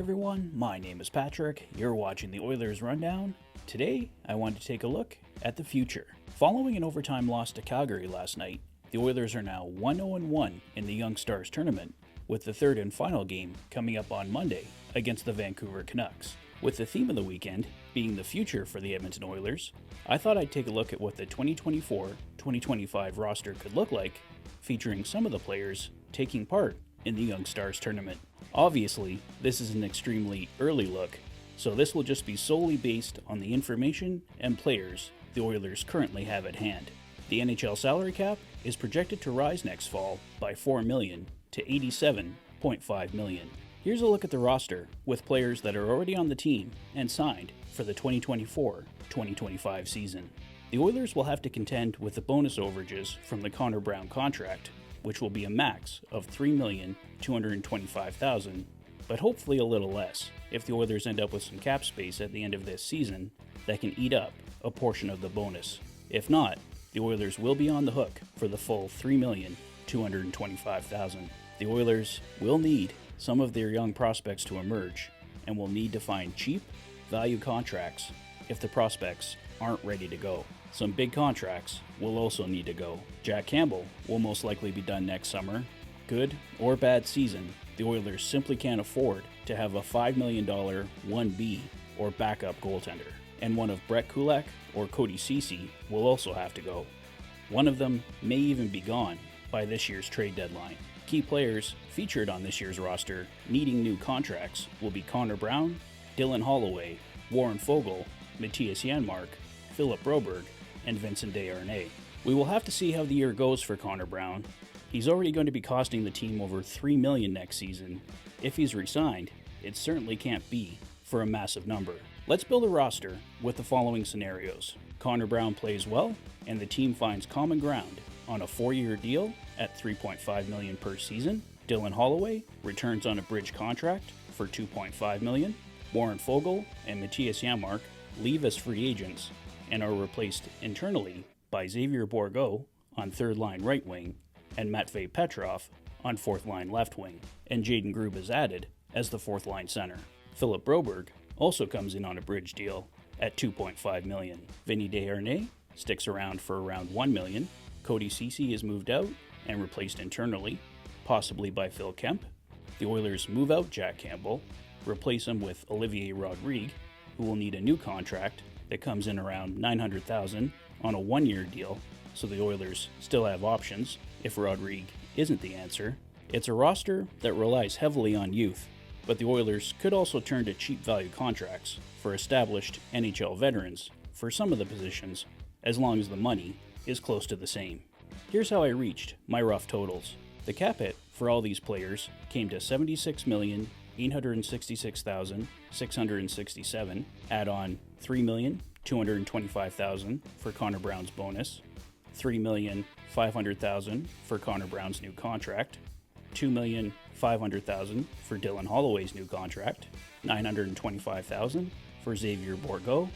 everyone, my name is Patrick, you're watching the Oilers Rundown. Today, I want to take a look at the future. Following an overtime loss to Calgary last night, the Oilers are now 1-0-1 in the Young Stars tournament, with the third and final game coming up on Monday against the Vancouver Canucks. With the theme of the weekend being the future for the Edmonton Oilers, I thought I'd take a look at what the 2024-2025 roster could look like, featuring some of the players taking part in the Young Stars tournament. Obviously, this is an extremely early look, so this will just be solely based on the information and players the Oilers currently have at hand. The NHL salary cap is projected to rise next fall by $4 million to $87.5 million. Here's a look at the roster with players that are already on the team and signed for the 2024-2025 season. The Oilers will have to contend with the bonus overages from the Connor Brown contract, which will be a max of $3,225,000, but hopefully a little less if the Oilers end up with some cap space at the end of this season that can eat up a portion of the bonus. If not, the Oilers will be on the hook for the full $3,225,000. The Oilers will need some of their young prospects to emerge and will need to find cheap value contracts if the prospects aren't ready to go. Some big contracts will also need to go. Jack Campbell will most likely be done next summer. Good or bad season, the Oilers simply can't afford to have a $5 million 1B or backup goaltender. And one of Brett Kulak or Cody Ceci will also have to go. One of them may even be gone by this year's trade deadline. Key players featured on this year's roster needing new contracts will be Connor Brown, Dylan Holloway, Warren Foegele, Matthias Janmark, Philip Broberg, and Vincent Desharnais. We will have to see how the year goes for Connor Brown. He's already going to be costing the team over $3 million next season. If he's re-signed, it certainly can't be for a massive number. Let's build a roster with the following scenarios. Connor Brown plays well, and the team finds common ground on a 4-year deal at $3.5 million per season. Dylan Holloway returns on a bridge contract for $2.5 million. Warren Foegele and Matthias Janmark leave as free agents and are replaced internally by Xavier Bourgault on third-line right wing and Matvei Petrov on fourth-line left wing, and Jaden Grube is added as the fourth-line center. Philip Broberg also comes in on a bridge deal at $2.5 million. Vinny Desharnais sticks around for around $1 million. Cody Ceci is moved out and replaced internally, possibly by Phil Kemp. The Oilers move out Jack Campbell, replace him with Olivier Rodrigue, who will need a new contract that comes in around $900,000 on a 1-year deal, so the Oilers still have options if Rodrigue isn't the answer. It's a roster that relies heavily on youth, but the Oilers could also turn to cheap value contracts for established NHL veterans for some of the positions, as long as the money is close to the same. Here's how I reached my rough totals. The cap hit for all these players came to $76,866,667, add on $3,225,000 for Connor Brown's bonus, $3,500,000 for Connor Brown's new contract, $2,500,000 for Dylan Holloway's new contract, $925,000 for Xavier Bourgault,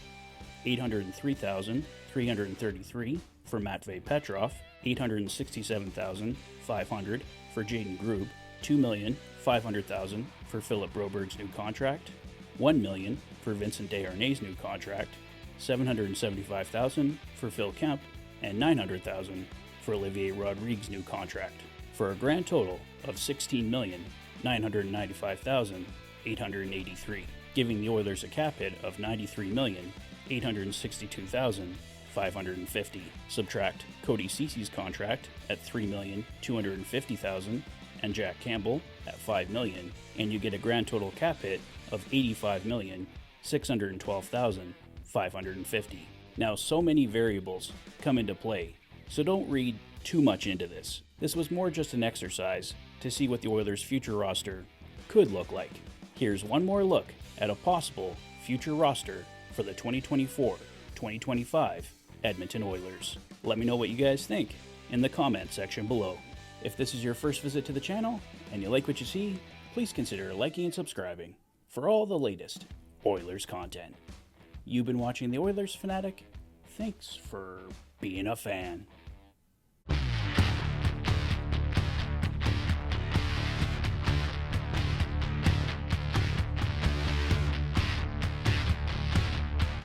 $803,333 for Matvei Petrov, $867,500 for Jaden Grube, $2,500,000 for Philip Broberg's new contract, $1 million for Vincent Desharnais' new contract, $775,000 for Phil Kemp, and $900,000 for Olivier Rodrigue's new contract, for a grand total of $16,995,883, giving the Oilers a cap hit of $93,862,550. Subtract Cody Ceci's contract at $3,250,000 and Jack Campbell at $5 million, and you get a grand total cap hit of $85,612,550. Now, so many variables come into play, so don't read too much into this. This was more just an exercise to see what the Oilers' future roster could look like. Here's one more look at a possible future roster for the 2024-2025 Edmonton Oilers. Let me know what you guys think in the comment section below. If this is your first visit to the channel and you like what you see, please consider liking and subscribing for all the latest Oilers content. You've been watching the Oilers Fanatic. Thanks for being a fan.